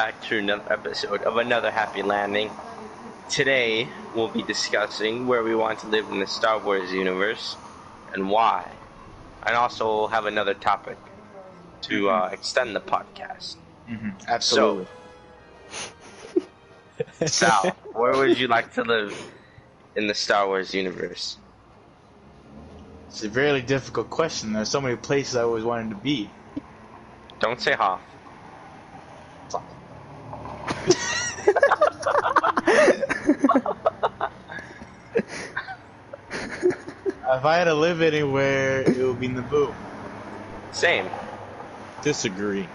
back to another episode of Another Happy Landing. Today, we'll be discussing where we want to live in the Star Wars universe and why. And also, we'll have another topic to extend the podcast. Absolutely. So, Sal, where would you like to live in the Star Wars universe? It's a really difficult question. There's so many places I always wanted to be. Don't say Hoth. If I had to live anywhere, it would be Naboo. Same. Disagree.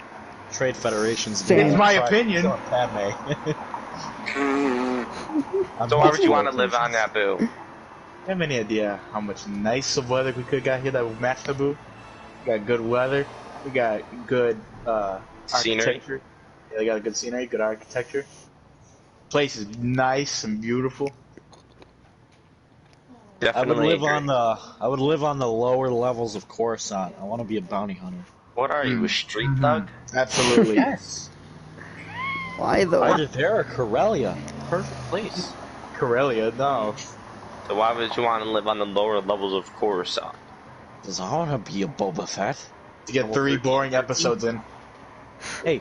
Trade Federation's It's my opinion. Padme. So why would you want to live on Naboo? I have any idea how much nice of weather we could got here that would match Naboo? We got good weather. We got good Scenery. architecture. Yeah, they got a good scenery, good architecture. Place is nice and beautiful. Definitely I would live on the lower levels of Coruscant. I want to be a bounty hunter. What are you, a street thug? Absolutely. Yes. Why though? Either there or Corellia. Perfect place. Corellia, no. So why would you want to live on the lower levels of Coruscant? Because I want to be a Boba Fett. To get 3 boring episodes in. Hey,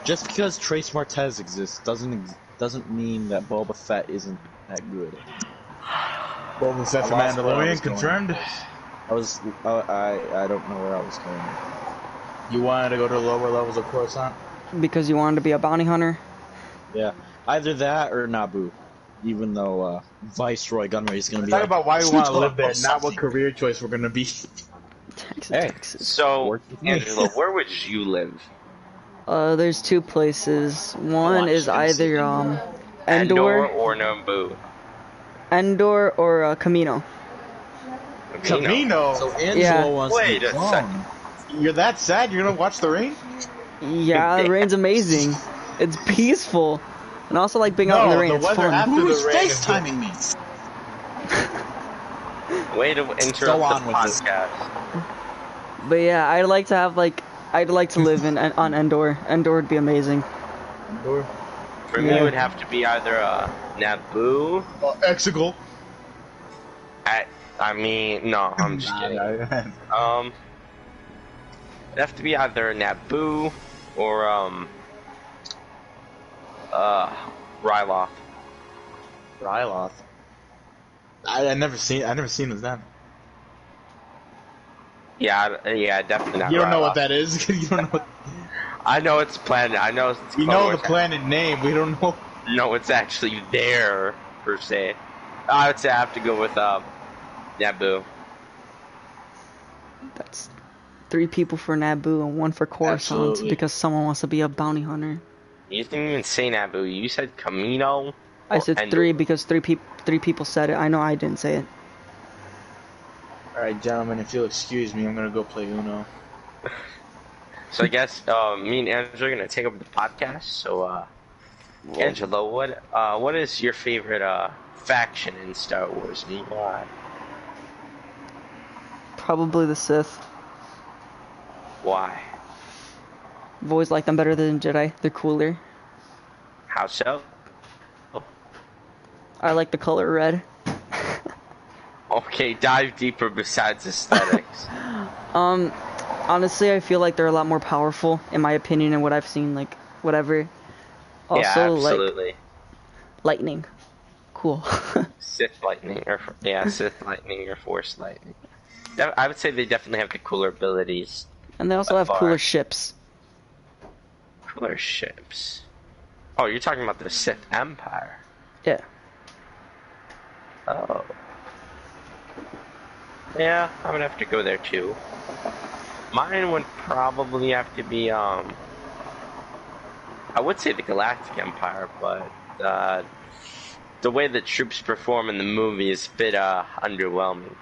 just because Trace Martez exists doesn't mean that Boba Fett isn't that good. Boba Fett from lost where I Mandalorian was going. confirmed. I don't know where I was going. You wanted to go to the lower levels of Coruscant? Because you wanted to be a bounty hunter? Yeah, either that or Naboo. Even though Viceroy Gunray is going to be Talk like, about why we want to live there, "Something." not what career choice we're going to be. Texas. So, Work with me. Angela, where would you live? There's 2 places. One is either Endor Endor or Naboo? or Camino. Camino? So Angela Yeah. wants Wait to a be clone. You're that sad? You're going to watch the rain? Yeah, the rain's amazing. It's peaceful. And also like being out in the rain, it's weather fun. after Who the is rain FaceTiming me? Way to interrupt Go on the with this. podcast. But yeah, I'd like to live on Endor. Endor would be amazing. For me, it would have to be either Naboo. Exegol. No, I'm just kidding. It'd have to be either Naboo or Ryloth. Ryloth. I never seen this then. Yeah, definitely not. You don't know Ryloth. what that is. You don't know. I know it's planet. I know it's. You know the planet name. We don't know. No, it's actually there per se. I would say I have to go with Naboo. That's 3 people for Naboo and 1 for Coruscant Absolutely. because someone wants to be a bounty hunter. You didn't even say Naboo. You said Camino. I or said Endor. 3 because 3 people said it. I know I didn't say it. Alright, gentlemen, if you'll excuse me, I'm going to go play Uno. So I guess me and Angela are gonna take over the podcast. So, Angela, what is your favorite faction in Star Wars and why? Probably the Sith. Why? I've always liked them better than Jedi. They're cooler. How so? I like the color red. Okay, dive deeper besides aesthetics. Honestly, I feel like they're a lot more powerful, in my opinion, and what I've seen, like, whatever. Also, Yeah, absolutely. like, lightning. Cool. Sith lightning, Sith lightning or Force lightning. I would say they definitely have the cooler abilities. And they also by have far. cooler ships. Cooler ships. Oh, you're talking about the Sith Empire. Yeah. Oh. Yeah, I'm gonna have to go there too. Mine would probably have to be, I would say the Galactic Empire, but, the way the troops perform in the movie is a bit, underwhelming.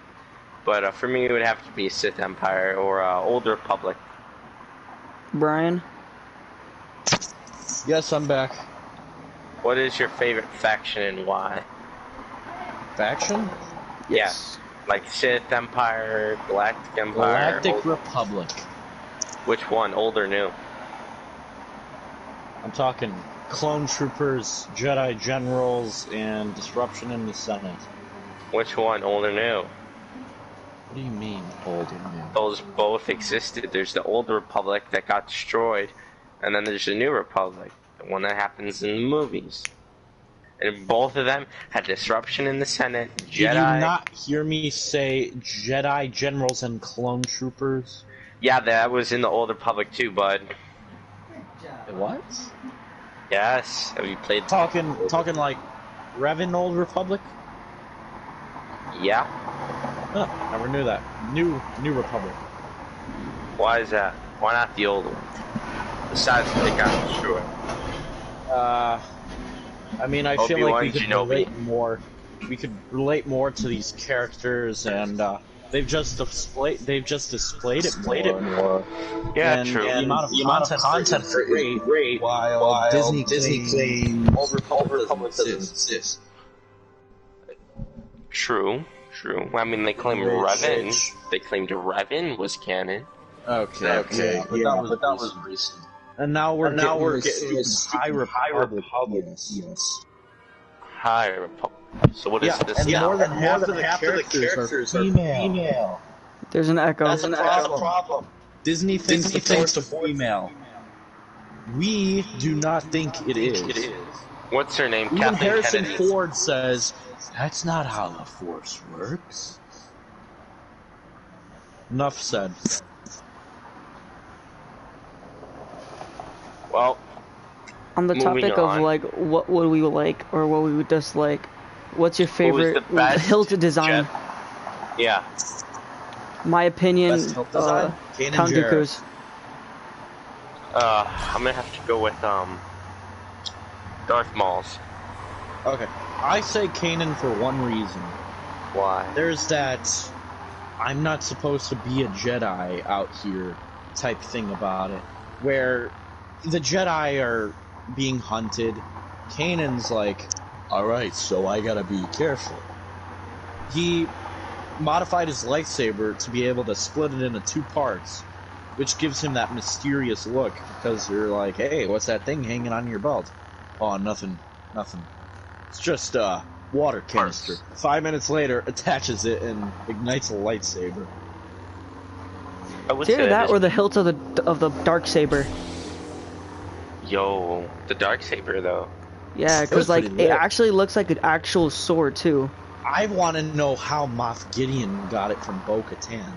But, for me, it would have to be Sith Empire or, Old Republic. Brian? Yes, I'm back. What is your favorite faction and why? Faction? Yes. Like Sith Empire, Galactic Empire. Galactic Republic. Which one, old or new? I'm talking clone troopers, Jedi generals, and disruption in the Senate. Which one, old or new? What do you mean, old and new? Those both existed. There's the old Republic that got destroyed, and then there's the new Republic, the one that happens in the movies. And both of them had disruption in the Senate, Jedi... Did you not hear me say Jedi generals and clone troopers? Yeah, that was in the old Republic too, bud. What? Yes. Have you played... Talking like Revan Old Republic? Yeah. Huh, never knew that. New Republic. Why is that? Why not the old one? Besides that they got destroyed. I mean, I feel like we could Kenobi. relate more. We could relate more to these characters, and they've just displayed it more. Yeah, and true. The amount of content for it is great, while Disney claims Old Republic doesn't exist. True. I mean, they claimed Revan. They claimed Revan was canon. Okay. Yeah, but that was recent. And now we're getting High Republic. Yes. High Republic. So what is this and now? more than half of the characters are female. There's an echo. That's a problem. Disney thinks the Force is female. We do not think it is. What's her name? Even Kathleen Harrison Kennedy. Ford says, that's not how the Force works. Enough said. Well, On the Moving topic on. of like what would we like or what we would dislike, what's your favorite the best hilt design? yeah. My opinion, Best hilt design? Kanan Count Jarrett. Dooku's. I'm gonna have to go with Darth Maul's. Okay. I say Kanan for one reason. Why? There's that I'm not supposed to be a Jedi out here type thing about it, where the Jedi are being hunted. Kanan's like, alright, so I gotta be careful. He modified his lightsaber to be able to split it into two parts, which gives him that mysterious look, because you're like, hey, what's that thing hanging on your belt? Oh, nothing. It's just a water canister. 5 minutes later, attaches it and ignites a lightsaber. I would It's either say that or the hilt of the dark saber. Yo, the Darksaber though. Yeah, was because like pretty it lit. actually looks like an actual sword too. I want to know how Moff Gideon got it from Bo-Katan.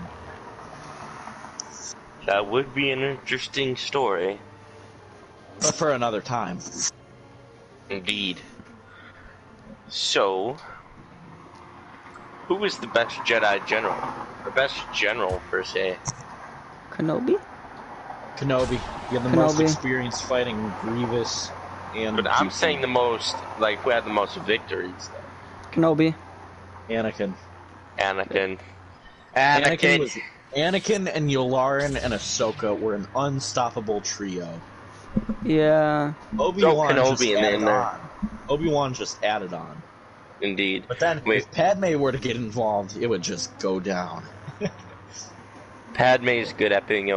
That would be an interesting story. But for another time. Indeed. So, who is the best Jedi general? The best general, per se. Kenobi? Kenobi. You have the most Kenobi. experience fighting Grievous and But I'm Dooku. saying the most, like, who had the most victories, though. Kenobi. Anakin. Anakin. Anakin and Yularen and Ahsoka were an unstoppable trio. Yeah. Obi-Wan Throw just Kenobi in added there. on. Obi-Wan just added on. Indeed. But then, Wait. if Padme were to get involved, it would just go down. Padme's good at being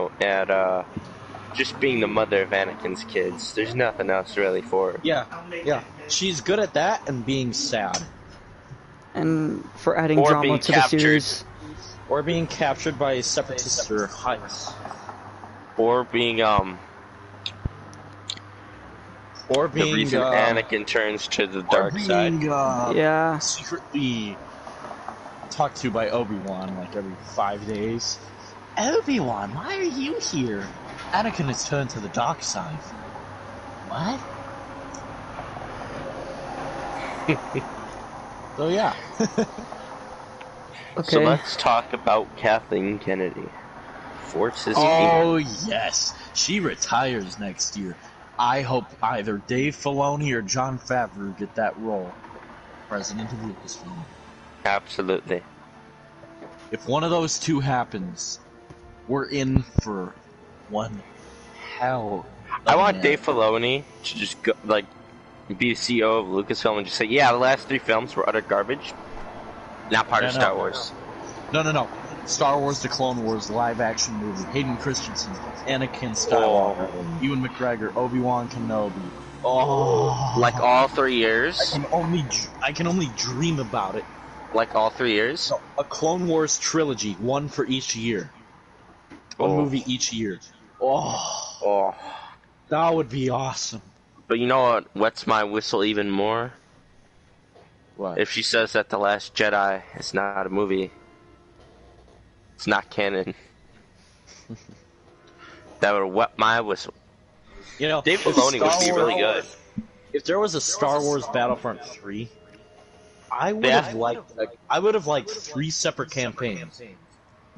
just being the mother of Anakin's kids. There's nothing else really for her. Yeah. She's good at that and being sad. And for adding Or drama being to captured. the series. Or being captured by separatists or Hutts. Or being Or the being reason Anakin turns to the dark side. Yeah. Secretly talked to by Obi-Wan like every 5 days. Obi-Wan, why are you here? Anakin has turned to the dark side. What? So yeah. Okay. So let's talk about Kathleen Kennedy. Force is Oh yes, she retires next year. I hope either Dave Filoni or Jon Favreau get that role, president of Lucasfilm. Absolutely. If one of those two happens, we're in for one hell. I want Dave Filoni to just go, like, be the CEO of Lucasfilm and just say, yeah, the last 3 films were utter garbage. Not part of Star Wars. No. Star Wars: The Clone Wars live-action movie. Hayden Christensen, Anakin Skywalker, Ewan McGregor, Obi-Wan Kenobi. Oh, Like all 3 years? I can only dream about it. Like all 3 years? So, a Clone Wars trilogy, one for each year. One movie each year. Oh, that would be awesome. But you know what wets my whistle even more? What? If she says that The Last Jedi is not a movie, it's not canon. That would wet my whistle. You know, Dave Filoni would be really good. If there was a Star Wars Battlefront 3, I would have liked 3 separate campaigns.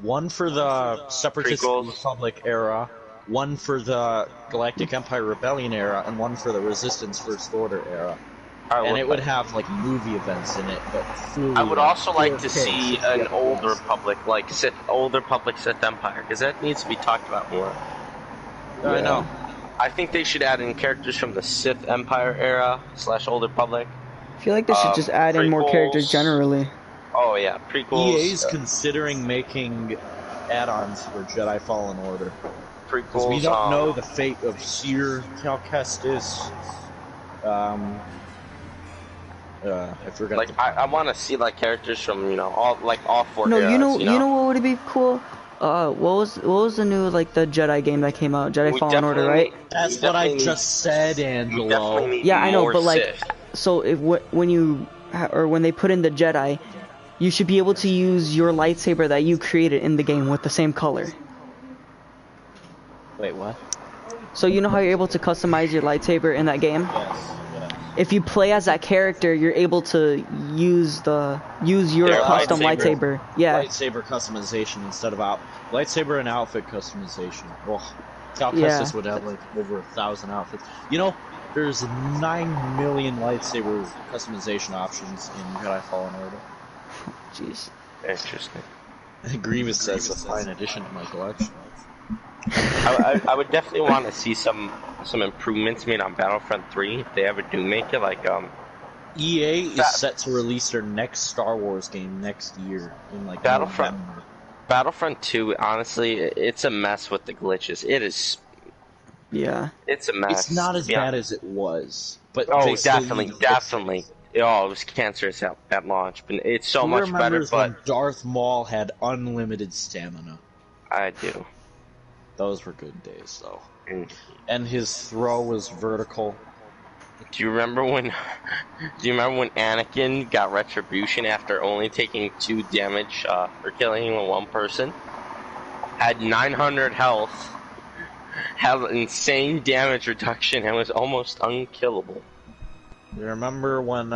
One for the Separatist Republic era, one for the Galactic Empire Rebellion era, and one for the Resistance First Order era. And it would have like movie events in it, but I would also like to see an Old Republic, like Old Republic Sith Empire, because that needs to be talked about more. Yeah. I know. I think they should add in characters from the Sith Empire era / Old Republic. I feel like they should just add in more characters generally. Oh yeah, prequels. EA's considering making add-ons for Jedi Fallen Order. Prequels. Because we don't know the fate of Seer, Cal Kestis. I forgot. Like I want to see like characters from all 4 No, eras, you know what would be cool? What was the new the Jedi game that came out? Jedi Fallen Order, right? That's what I just said, Angelo. Yeah, I know, but Sith. so when they put in the Jedi, you should be able to use your lightsaber that you created in the game with the same color. Wait, what? So you know how you're able to customize your lightsaber in that game? Yes. If you play as that character, you're able to use your custom lightsaber. Yeah. Lightsaber customization instead of lightsaber and outfit customization. Oh, Cal Kestis would have over 1,000 outfits. You know, there's 9 million lightsaber customization options in Jedi Fallen Order. Jeez. Interesting. Grievous says a fine addition to my collection. I would definitely want to see some improvements made on Battlefront 3 if they ever do make it. Like EA is set to release their next Star Wars game next year in November. Battlefront 2, honestly, it's a mess with the glitches. It is. Yeah. It's a mess. It's not as bad as it was, but definitely. Oh, it was cancerous at launch, but it's so much better. But when Darth Maul had unlimited stamina. I do. Those were good days, though. And his throw was vertical. Do you remember when Anakin got retribution after only taking 2 damage for killing 1 person? Had 900 health, had insane damage reduction, and was almost unkillable. You remember when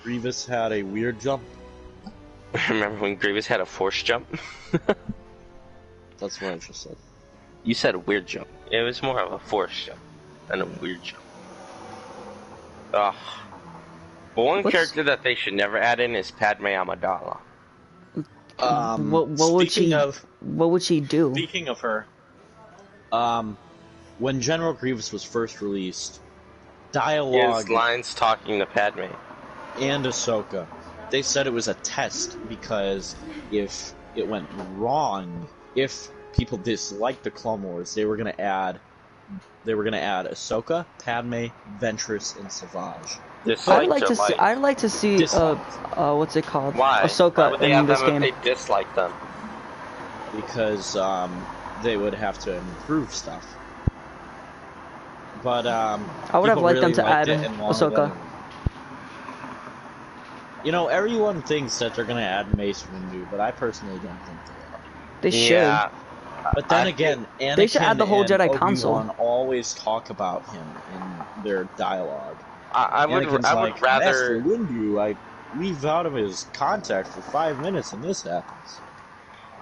Grievous had a weird jump? Remember when Grievous had a force jump? That's what I just said. You said a weird jump. It was more of a force jump than a weird jump. Ugh. But one character that they should never add in is Padme Amidala. What would she do? Speaking of her, when General Grievous was first released, dialogue his lines talking to Padme and Ahsoka, they said it was a test because if it went wrong, if people disliked the Clone Wars, they were gonna add Ahsoka, Padme, Ventress, and Savage. I'd like to see what's it called? Why? Ahsoka Why would they in have this them game. if they dislike them? Because they would have to improve stuff. But I would have liked them to add Ahsoka. You know, everyone thinks that they're gonna add Mace Windu, but I personally don't think they are. They should. Yeah. But then again, Anakin they should add the whole and Jedi Obi-Wan Council. always talk about him in their dialogue. I would Anakin's rather. Master Windu, I leave out of his contact for 5 minutes, and this happens.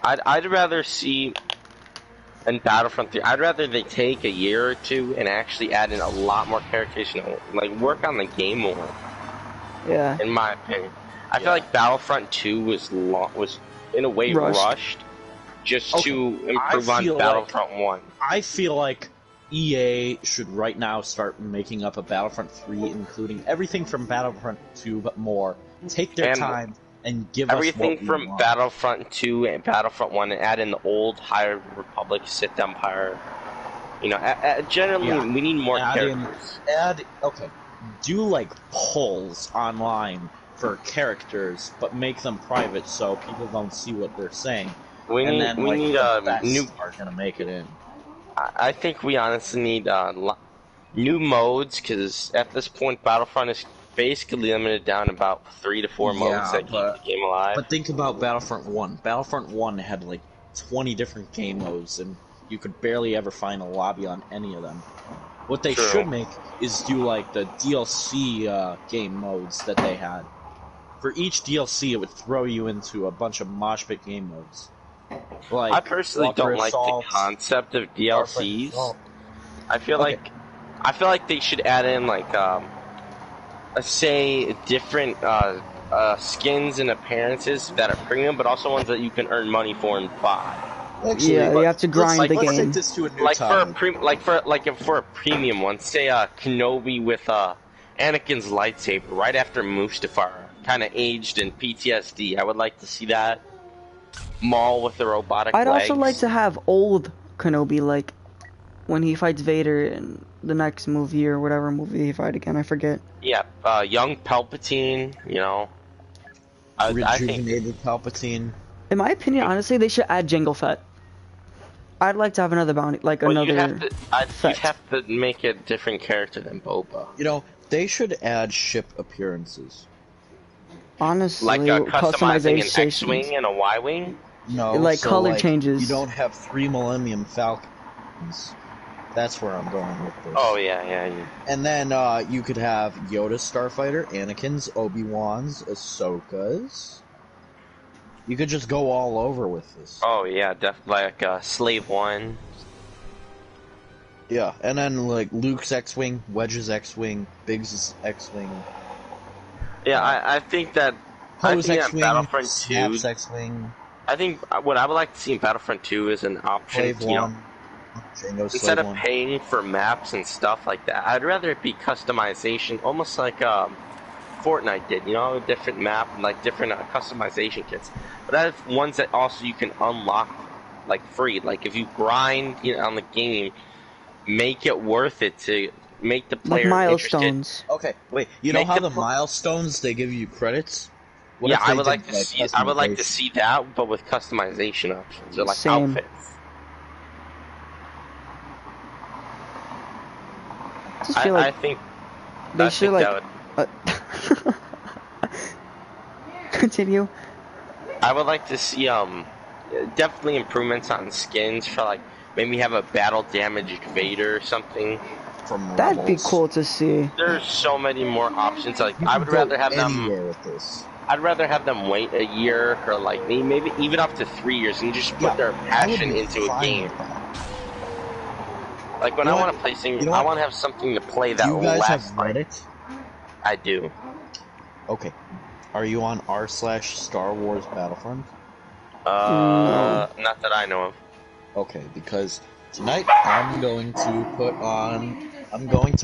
I'd rather see in Battlefront 3. I'd rather they take a year or 2 and actually add in a lot more characters, like work on the game more. Yeah. In my opinion, I feel like Battlefront 2 was in a way rushed just to improve on Battlefront 1. I feel like EA should right now start making up a Battlefront 3, including everything from Battlefront 2, but more. Take their time, and give everything us what from we want. Battlefront 2 and Battlefront 1, and add in the old High Republic Sith Empire. You know, generally Yeah. we need more Add in- characters. Okay, do like polls online for characters, but make them private so people don't see what they're saying. We and need then, we like, need the best new. are gonna make it in. I think we honestly need new modes, because at this point Battlefront is basically limited down to about 3 to 4 modes that keep the game alive. But think about Battlefront 1. Battlefront 1 had like 20 different game modes, and you could barely ever find a lobby on any of them. What they True. should make is do like the DLC game modes that they had. For each DLC, it would throw you into a bunch of mosh pit game modes. Like I personally don't like the concept of DLCs. I feel like they should add in like say different skins and appearances that are premium, but also ones that you can earn money for and buy. Actually, Yeah, you have to grind the let's game. take this to a new Like topic. for a premium one, say Kenobi with Anakin's lightsaber right after Mustafar, kind of aged in PTSD. I would like to see that. Maul with the robotic I'd legs. also like to have old Kenobi, like when he fights Vader in the next movie or whatever movie he fight again. I forget. Yeah, young Palpatine. You know, I think. Rejuvenated Palpatine. In my opinion, honestly, they should add Jango Fett. I'd like to have another bounty, like Well, another. you'd have to make a different character than Boba. You know, they should add ship appearances. Honestly, Like customizing an customizations. X-wing and a Y-wing. No, Like color changes. You don't have 3 Millennium Falcons. That's where I'm going with this. Oh yeah. And then you could have Yoda's Starfighter, Anakin's, Obi-Wan's, Ahsoka's. You could just go all over with this. Oh yeah, definitely like Slave One. Yeah, and then like Luke's X-Wing, Wedge's X-Wing, Biggs' X-Wing, Yeah, I think that. Poe's I think X-Wing, that Battlefront 2. Snap's X-Wing, I think what I would like to see in Battlefront 2 is an option. Slave You know, One, Jango instead Slave of One. paying for maps and stuff like that, I'd rather it be customization, almost like Fortnite did. You know, different map and like different customization kits. But I have ones that also you can unlock like free. Like if you grind, you know, on the game, make it worth it to make the like player milestones. interested. Okay, wait. You know Make how the the pro- milestones they give you credits? What Yeah, if they I would did, like to see. I would like to customization? see that, but with customization options or like Same. outfits. I just feel I like think they I should think like. that would, Continue. I would like to see definitely improvements on skins for like maybe have a battle damaged Vader or something. From That'd be Rebels. cool to see. There's so many more options. Like You I can would go rather have anywhere them. with this. I'd rather have them wait a year or like maybe even up to 3 years and just put Yeah, their I would passion be into a fine game. with that. Like when You know I what? want to play things, You know I what? want to have something to play that Do you guys have lasts. Reddit? I do. Okay. Are you on r/Star Wars Battlefront? Not that I know of. Okay, because tonight I'm going to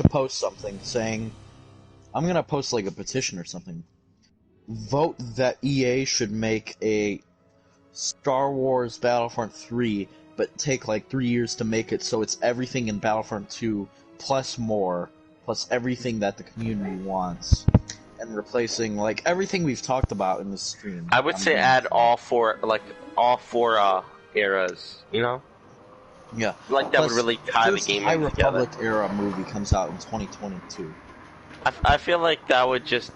post something saying, I'm going to post like a petition or something. Vote that EA should make a Star Wars Battlefront 3, but take like 3 years to make it so it's everything in Battlefront 2 plus more, plus everything that the community wants. And replacing like everything we've talked about in this stream. I would say add all four eras. You know, Yeah. like that would Plus, really tie the first game High in together. Republic era movie comes out in 2022. I feel like that would just.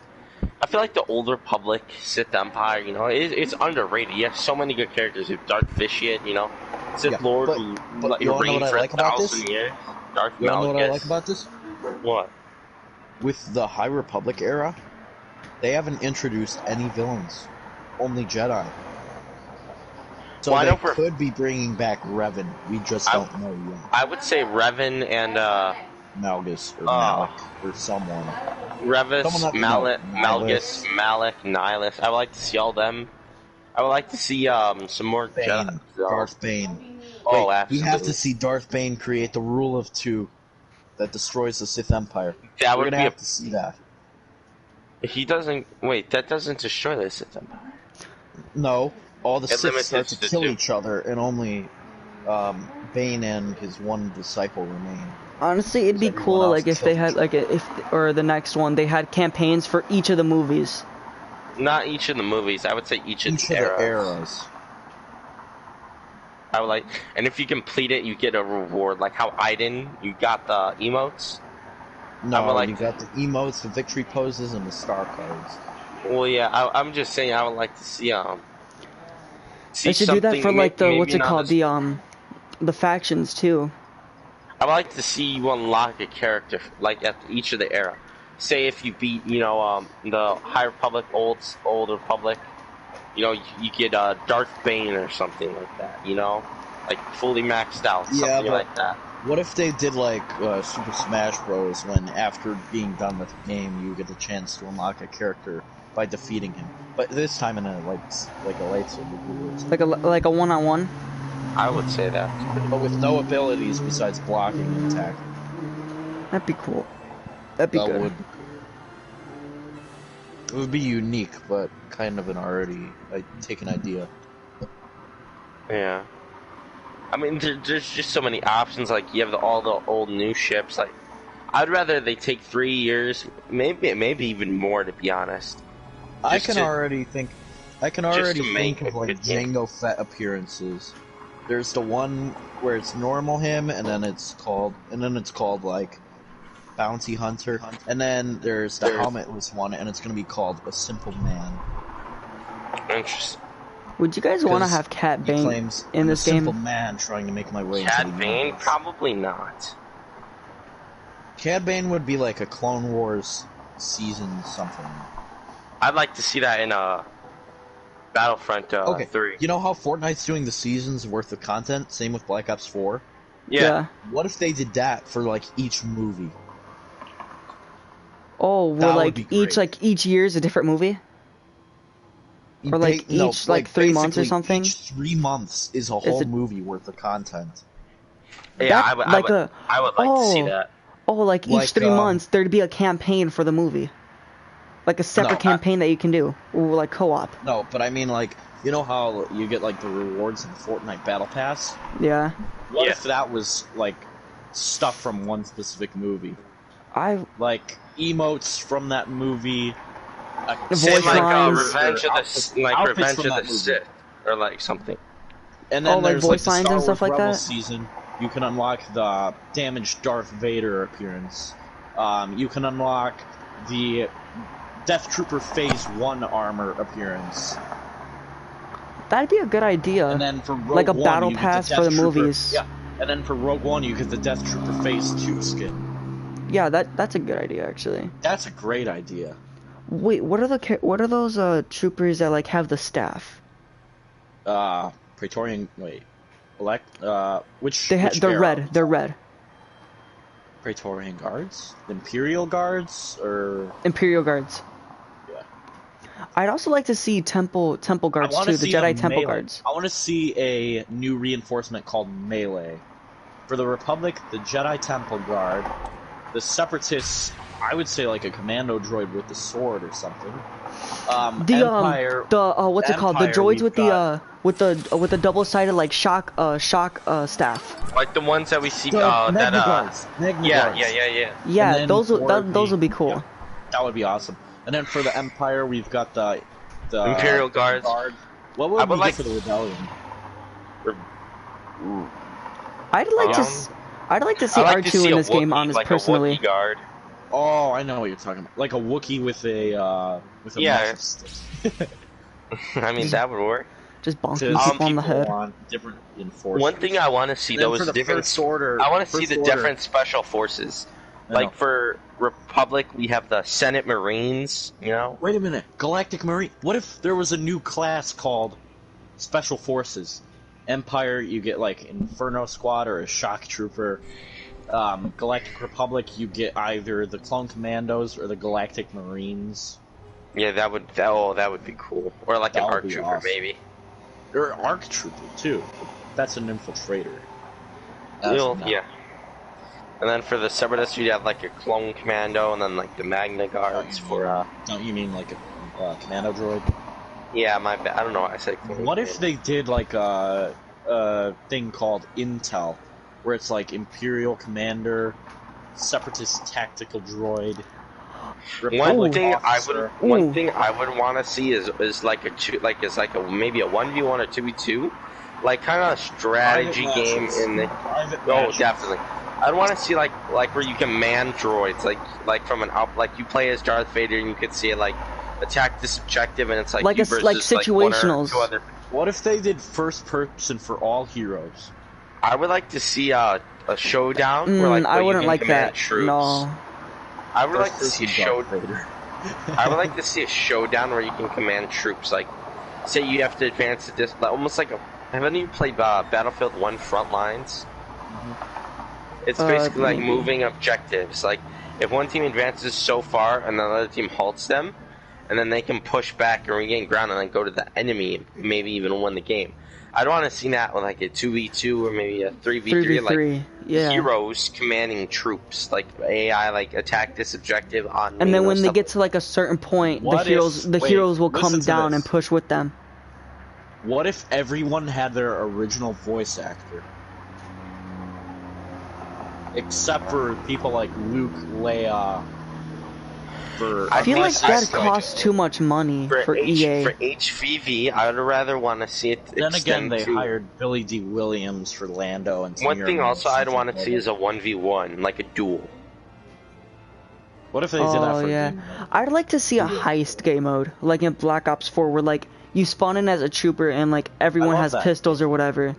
I feel like the Old Republic, Sith Empire, you know, it's underrated. You have so many good characters. You have Darth Vitiate, you know, Sith Yeah, Lord but who you wanna know reigned what I for like about this? 1,000 years. Darth You wanna know what I Malgus. like about this? What? With the High Republic era, they haven't introduced any villains, only Jedi. So Well, I they know for- could be bringing back Revan. We just don't know yet. I would say Revan and Malgus or Malik or someone. Revis, Someone that we Mallet, know. Malgus, Malek, Nihilus. I would like to see all them. I would like to see some more Bane, Jedi. Darth Bane. Oh, Wait, absolutely. we have to see Darth Bane create the rule of two that destroys the Sith Empire. That We're would gonna be have to see that. He doesn't. Wait, that doesn't destroy the Sith Empire. No, all the It Sith limits start it to to kill 2. each other, and only Bane and his one disciple remain. Honestly, it'd be Everyone cool else like if they killed had each like or the next one they had campaigns for each of the movies. Not each of the movies. I would say each of the eras. eras. I would like, and if you complete it, you get a reward. Like how Aiden, you got the emotes. I would No, like you got the emotes, the victory poses, and the star codes. Well, yeah, I'm just saying I would like to see They should do that something. for like the what's maybe it not called, as- the factions too. I would like to see you unlock a character like at each of the era. Say if you beat, the High Republic, Old Republic, you get Darth Bane or something like that. Like fully maxed out, something but like that. what if they did like Super Smash Bros. When after being done with the game, you get the chance to unlock a character by defeating him, but this time in a like a lightsaber. Like a one-on-one. I would say that. But with no abilities besides blocking and attacking. That'd be cool. That'd be That good. would. It would be unique, but kind of an already taken idea. Yeah. I mean, there's just so many options. Like you have all the old new ships. Like, I'd rather they take 3 years, maybe even more, to be honest. I Just can to- already think make of a like good game. Jango Fett appearances. There's the one where it's normal him, and then it's called like Bounty Hunter, and then there's the helmetless one, and it's gonna be called A Simple Man. Interesting. Would you guys want to 'Cause have Cat He Bane claims in I'm this a simple game? man trying to make my way into Cad the Bane? universe. Probably not. Cad Bane would be like a Clone Wars season something. I'd like to see that in Battlefront Okay, 3. you know how Fortnite's doing the season's worth of content? Same with Black Ops 4. Yeah. What if they did that for like each movie? Oh, well, That would like be great. each year is a different movie. Or, like, each, like, 3 months or basically, something? Each 3 months is a whole movie worth of content. Yeah, That- I would like I would like to see oh. that. Oh, like each Like, 3 months there'd be a campaign for the movie. Like a separate No, campaign that you can do. Or like co-op. No, but I mean, like, you know how you get like the rewards in the Fortnite Battle Pass? Yeah. What Yeah. if that was like stuff from one specific movie? I Like emotes from that movie. Say Voice like lines. Revenge of Outfits Revenge from of that the movie. Sith, or like something. And then Oh, like there's voice the lines Star and stuff Wars like Rebel that? season. You can unlock the damaged Darth Vader appearance. You can unlock the Death Trooper Phase 1 armor appearance. that'd be a good idea. And then for Rogue Like a One, battle you get pass the for Death the Trooper- movies. Yeah. And then for Rogue One, you get the Death Trooper Phase 2 skin. Yeah, that's a good idea actually. That's a great idea. Wait, what are those troopers that like have the staff? Praetorian. Wait. Which. They're which era? red. They're red. Praetorian Guards? Imperial Guards? Or. Imperial guards. Yeah. I'd also like to see temple guards wanna too. The see a Jedi temple melee. guards. I want to see a new reinforcement called Melee. For the Republic, the Jedi Temple Guard. The Separatists, I would say like a commando droid with the sword or something. Empire. What's it called? The Empire, droids we've with got- the double-sided like shock staff. Like the ones that we see. Magna that Guards. Magna Yeah, Guards. yeah. Yeah, then those for will be cool. yeah, that would be awesome. And then for the Empire, we've got the Imperial Guards. Guard. What would I we would get like- for the Rebellion? I'd like to see I'd like to R2 see in a this game, Wookiee, honest, like personally. a Wookiee guard. Oh, I know what you're talking about. Like a Wookiee with a Yeah. massive stick. I mean, that would work. Just bonking To people on the people head. on different enforcers. One thing I want to see And then though for is the different. First Order. I want to see First the Order- different special forces. I know. Like for Republic, we have the Senate Marines. Wait a minute, Galactic Marine. What if there was a new class called Special Forces? Empire, you get like Inferno Squad or a Shock Trooper. Galactic Republic, you get either the Clone Commandos or the Galactic Marines. Yeah, that would be cool. Or like an That would ARC be Trooper, awesome. maybe. Or ARC Trooper too. That's an infiltrator. Well, That's not- yeah. And then for the Separatists, you'd have like a clone commando, and then like the Magna Guards for. Don't you mean like a commando droid? Yeah, my bad. I don't know why I said clone. What if they did like a thing called Intel, where it's like Imperial Commander, Separatist Tactical Droid. One thing Officer. I would want to see is like maybe a 1v1 or 2v2, like kind of strategy game in the. Oh, definitely. I'd want to see like where you can man droids, like from an up, like you play as Darth Vader and you could see it like attack this objective and it's like you versus like situationals. Like 2 other. What if they did first person for all heroes? I would like to see a showdown where like I wouldn't you can like command that. troops. No. I would like to see I would like to to see a showdown where you can command troops. Like, say you have to advance to this, almost like a. Haven't you played Battlefield 1 Frontlines? It's basically like moving objectives. Like, if one team advances so far and the other team halts them, and then they can push back and regain ground and then go to the enemy, maybe even win the game. I'd want to see that with like a 2v2 or maybe a 3v3, like heroes commanding troops, like AI, like attack this objective on. And then when they get to like a certain point, the heroes will come down and push with them. What if everyone had their original voice actor? Except for people like Luke, Leia. I feel like that costs too much money for EA. For HVV, I would rather want to see it. Then again, they hired Billy D. Williams for Lando and. One thing also I'd want to see is a 1v1, like a duel. What if they did that for yeah. I'd like to see a heist game mode, like in Black Ops 4, where like you spawn in as a trooper and like everyone has pistols or whatever,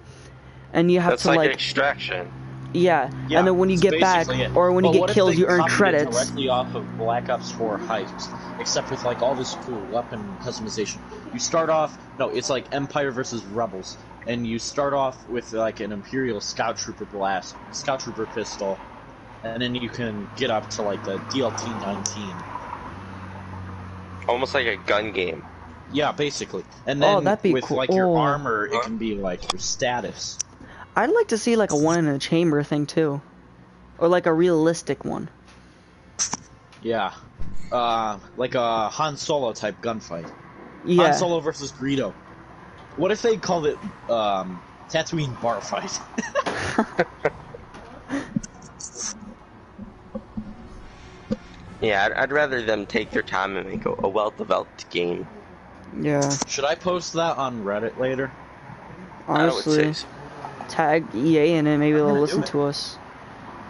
and you have That's to like extraction. Yeah, and then when you get back, or when you get kills, you earn credits. Directly off of Black Ops 4 heist, except with like all this cool weapon customization. You start off, it's like Empire versus Rebels, and you start off with like an Imperial Scout Trooper Scout Trooper pistol, and then you can get up to like the DLT-19. Almost like a gun game. Yeah, basically. And then that'd be with cool. like your armor, it can be like your status. I'd like to see like a one in a chamber thing too, or like a realistic one. Yeah, like a Han Solo type gunfight. Yeah. Han Solo versus Greedo. What if they called it Tatooine bar fight? Yeah, I'd rather them take their time and make a well-developed game. Yeah. Should I post that on Reddit later? Honestly. Tag EA in it, maybe they'll listen to us.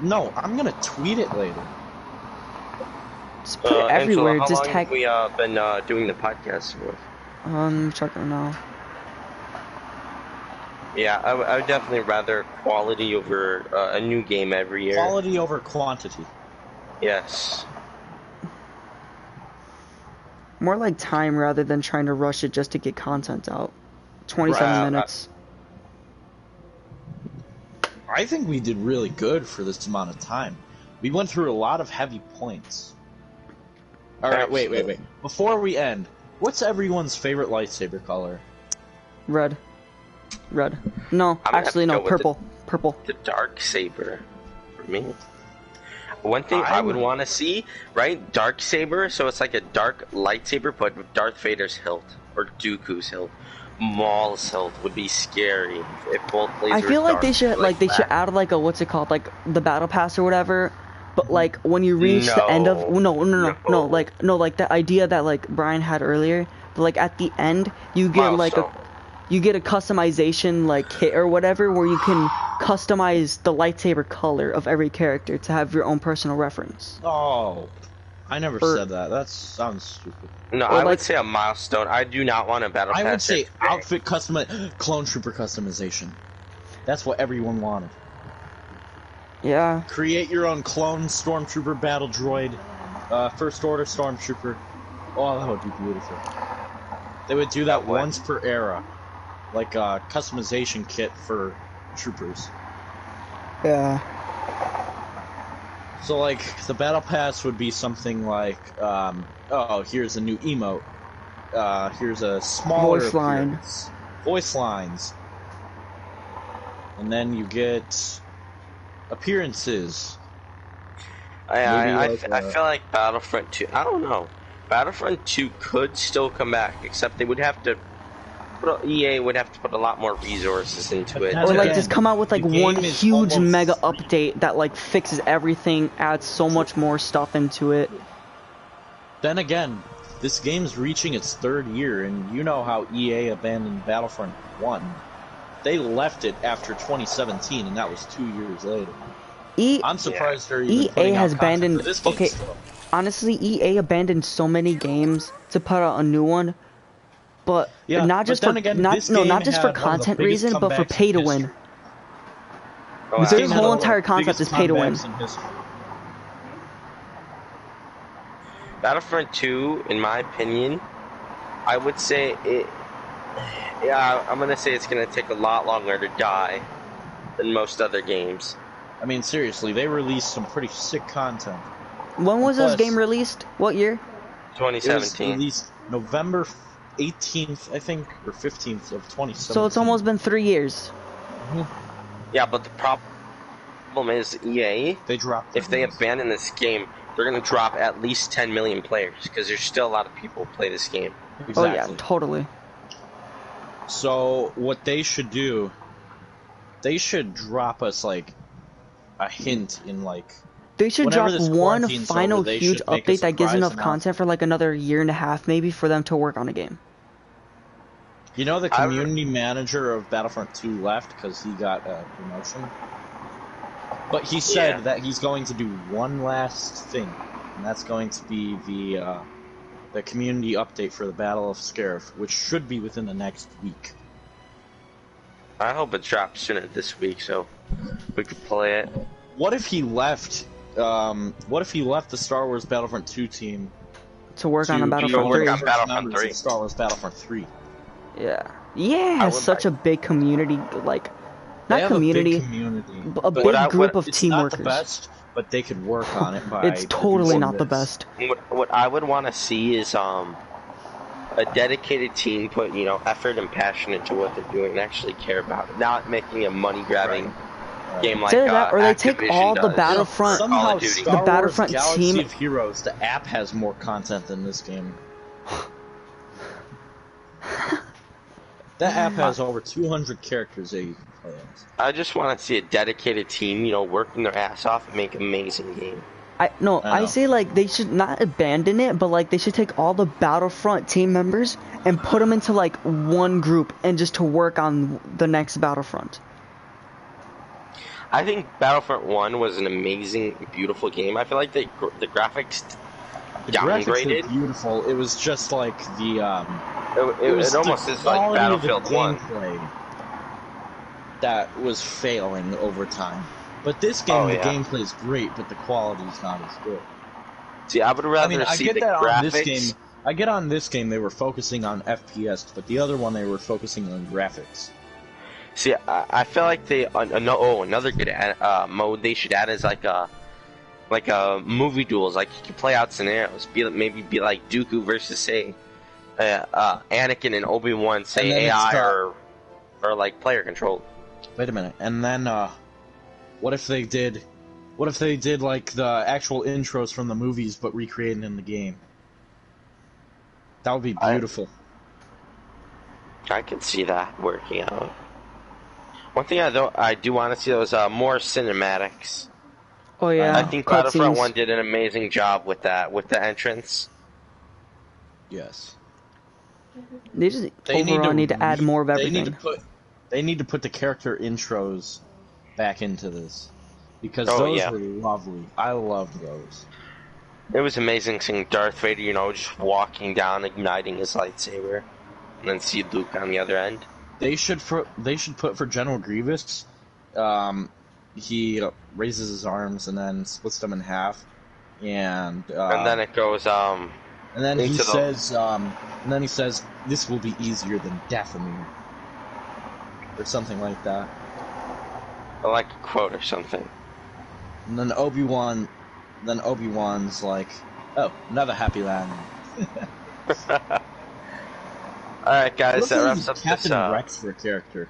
No, I'm gonna tweet it later. Just put it everywhere. Angela, just how tag. long have we been doing the podcast for? Checking now. Yeah, I would definitely rather quality over a new game every year. Quality over quantity. Yes. More like time rather than trying to rush it just to get content out. 27 minutes. I think we did really good for this amount of time. We went through a lot of heavy points. Alright, wait. Before we end, what's everyone's favorite lightsaber color? Red. No, actually no, purple. Purple. The dark saber for me. One thing I would want to see, right? Dark saber, so it's like a dark lightsaber, but with Darth Vader's hilt or Dooku's hilt. Maul's hilt would be scary if both lasers. I feel like they should add like a what's it called, like the battle pass or whatever. But like when you reach the end of like the idea that like Brian had earlier, but like at the end you get you get a customization like kit or whatever where you can customize the lightsaber color of every character to have your own personal reference. Oh, I never said that. That sounds stupid. No, I would say a milestone. I do not want a battle pass. I would say outfit clone trooper customization. That's what everyone wanted. Yeah. Create your own clone stormtrooper battle droid, first order stormtrooper. Oh, that would be beautiful. They would do that once per era, like a customization kit for troopers. Yeah. So, like, the battle pass would be something like, here's a new emote. Here's a smaller voice lines. And then you get appearances. I feel like Battlefront 2. I don't know. Battlefront 2 could still come back, except they would have to. EA would have to put a lot more resources into it. Or like just come out with like one huge almost... mega update that like fixes everything, adds so much more stuff into it. Then again, this game's reaching its 3rd year, and you know how EA abandoned Battlefront 1. They left it after 2017, and that was 2 years later. I'm surprised they're even putting out content for this game still. Honestly, EA abandoned so many games to put out a new one, but not just for not just for content reason, but for pay to win. This whole entire concept is pay to win. Battlefront 2, in my opinion, I would say it. Yeah, I'm gonna say it's gonna take a lot longer to die than most other games. I mean, seriously, they released some pretty sick content. When was this game released? What year? 2017. It was released November 18th, I think, or 15th of 2017. So it's almost been 3 years. Yeah, but the problem is EA. If they abandon this game, they're gonna drop at least 10 million players because there's still a lot of people who play this game. Exactly. Oh yeah, totally. So what they should do, they should drop us like a hint in like. They should drop one final over, huge update that gives enough content for like another year and a half, maybe, for them to work on a game. You know, the community manager of Battlefront 2 left because he got a promotion. But he said that he's going to do one last thing, and that's going to be the community update for the Battle of Scarif, which should be within the next week. I hope it drops sooner this week so we could play it. What if he left? What if he left the Star Wars Battlefront 2 team to work on a Battlefront 3? Star Wars Battlefront 3. Yeah. EA has such a big community, like, not community, a big group of team workers. It's not the best, but they could work on it by... It's totally not the best. What I would want to see is a dedicated team put, effort and passion into what they're doing and actually care about it. Not making a money-grabbing game like that, or they take Activision all does. the Battlefront, somehow the Battlefront Galaxy team of Heroes, the app has more content than this game. That app has over 200 characters that you can play as. I just want to see a dedicated team, working their ass off and make an amazing game. I say like they should not abandon it, but like they should take all the Battlefront team members and put them into like one group and just to work on the next Battlefront. I think Battlefront 1 was an amazing, beautiful game. I feel like the graphics downgraded. Graphics were beautiful. It was just like the it almost is like Battlefield 1 that was failing over time. But this game, the gameplay is great, but the quality is not as good. See, I would rather see the graphics. I get on this game they were focusing on FPS, but the other one they were focusing on graphics. See, I feel like another good mode they should add is like a movie duels. Like you can play out scenarios. Maybe be like Dooku versus say Anakin and Obi-Wan, say AI or like player controlled. Wait a minute, and then what if they did like the actual intros from the movies but recreated in the game? That would be beautiful. I could see that working out. One thing I do want to see was more cinematics. Oh yeah, I think Battlefront 1 did an amazing job with that, with the entrance. Yes. They need to add more of everything. They need to put the character intros back into this because those were lovely. I loved those. It was amazing seeing Darth Vader, just walking down, igniting his lightsaber, and then see Luke on the other end. They should put for General Grievous. He raises his arms and then splits them in half, and then it goes and then he says, "This will be easier than Dathomir," or something like that. I like a quote or something. And then Obi-Wan's like, "Oh, another happy landing." Alright guys, that wraps up Captain Rex for a character.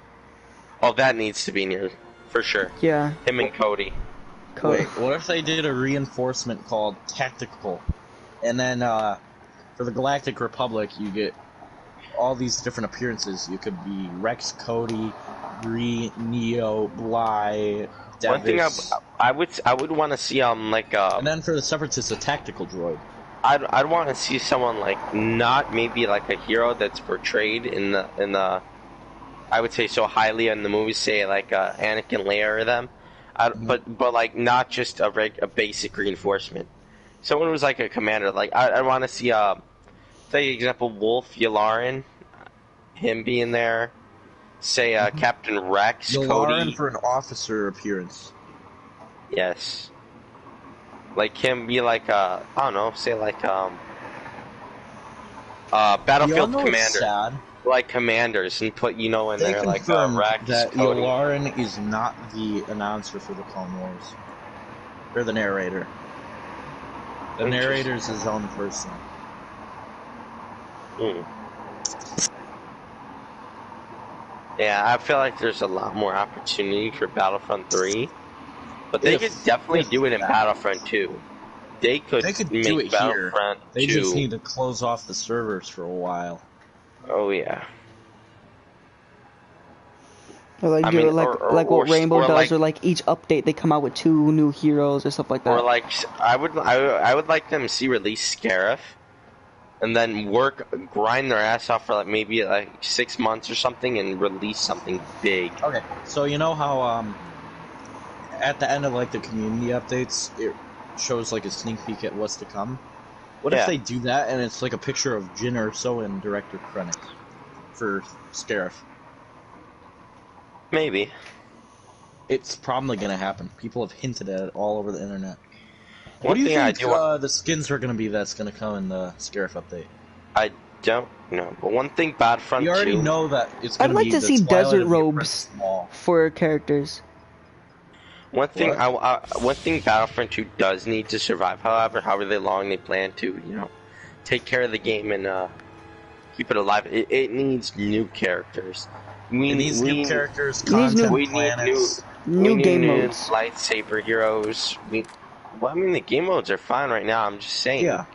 Oh, that needs to be new, for sure. Yeah. Him and Cody. Wait, what if they did a reinforcement called Tactical? And then, for the Galactic Republic, you get all these different appearances. You could be Rex, Cody, Bree, Neo, Bly, Davis. One thing I would want to see and then for the Separatists, a tactical droid. I'd want to see someone like not maybe like a hero that's portrayed in the I would say so highly in the movies, say like Anakin, Leia, or them, but like not just a basic reinforcement. Someone who's like a commander. Like I want to see say example Wolf Yularen, him being there. Say Captain Rex, Yularen Cody for an officer appearance. Yes. Like him be like I don't know, say like Battlefield commander. Like commanders and put in there like Rex, that Cody. Yularen is not the announcer for the Clone Wars. Or the narrator. The narrator is his own person. Yeah, I feel like there's a lot more opportunity for Battlefront 3. But they could definitely do it in Battlefront 2. They could make do it Battlefront here. They 2. just need to close off the servers for a while. Oh yeah. Or like like what Rainbow does, or like each update they come out with 2 new heroes or stuff like that. Or like I would like them to see release Scarif, and then grind their ass off for like maybe like 6 months or something, and release something big. Okay, so you know how at the end of like the community updates, it shows like a sneak peek at what's to come. What if they do that and it's like a picture of Jyn Erso and Director Krennic for Scarif? Maybe. It's probably gonna happen. People have hinted at it all over the internet. What What do you think the skins are gonna be that's gonna come in the Scarif update? I don't know, but one thing Battlefront 2... You already know that it's gonna I'd like be to the see Twilight desert of the robes Apprentice for characters. One thing one thing Battlefront 2 does need to survive, however long they plan to, take care of the game and keep it alive. It needs new characters. It needs new characters, content, planets. New game modes. Lightsaber heroes. The game modes are fine right now. I'm just saying. Yeah.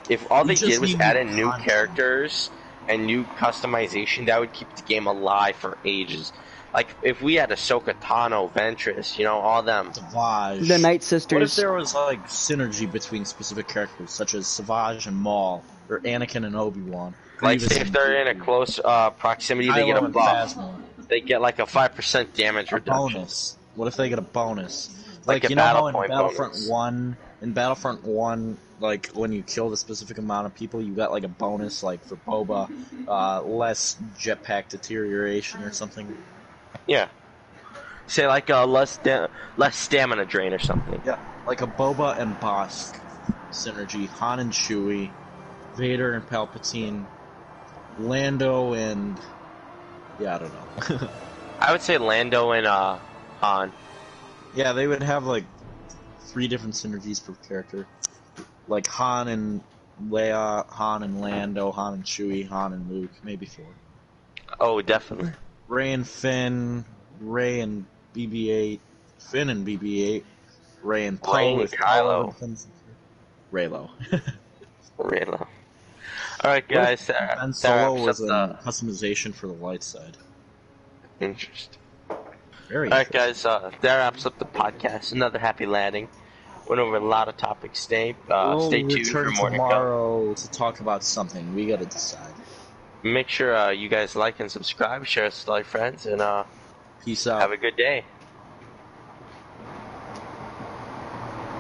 If all they did was add in new characters and new customization, that would keep the game alive for ages. Like, if we had Ahsoka Tano, Ventress, all them. Savage. The Night Sisters. What if there was, like, synergy between specific characters, such as Savage and Maul, or Anakin and Obi-Wan? Like, say if they're in a close proximity, they get a buff. They get, like, a 5% damage reduction. Bonus. What if they get a bonus? Like you know how in Battlefront 1, like, when you killed a specific amount of people, you got, like, a bonus, like, for Boba, less jetpack deterioration or something? Yeah. Say like less stamina drain or something. Yeah, like a Boba and Bosk synergy, Han and Chewie, Vader and Palpatine, Lando and I don't know. I would say Lando and Han. Yeah, they would have like 3 different synergies per character, like Han and Leia, Han and Lando, Han and Chewie, Han and Luke, maybe 4. Oh, definitely. Rey and Finn, Rey and BB-8, Finn and BB-8, Rey and Poe with Kylo. Reylo. Reylo. Alright, guys. Ben Solo was a customization for the light side. Interesting. Very Alright, guys. That wraps up the podcast. Another happy landing. Went over a lot of topics today. Stay tuned for more tomorrow to talk about something. We gotta decide. Make sure you guys like and subscribe, share us with all your friends, and peace out. Have a good day.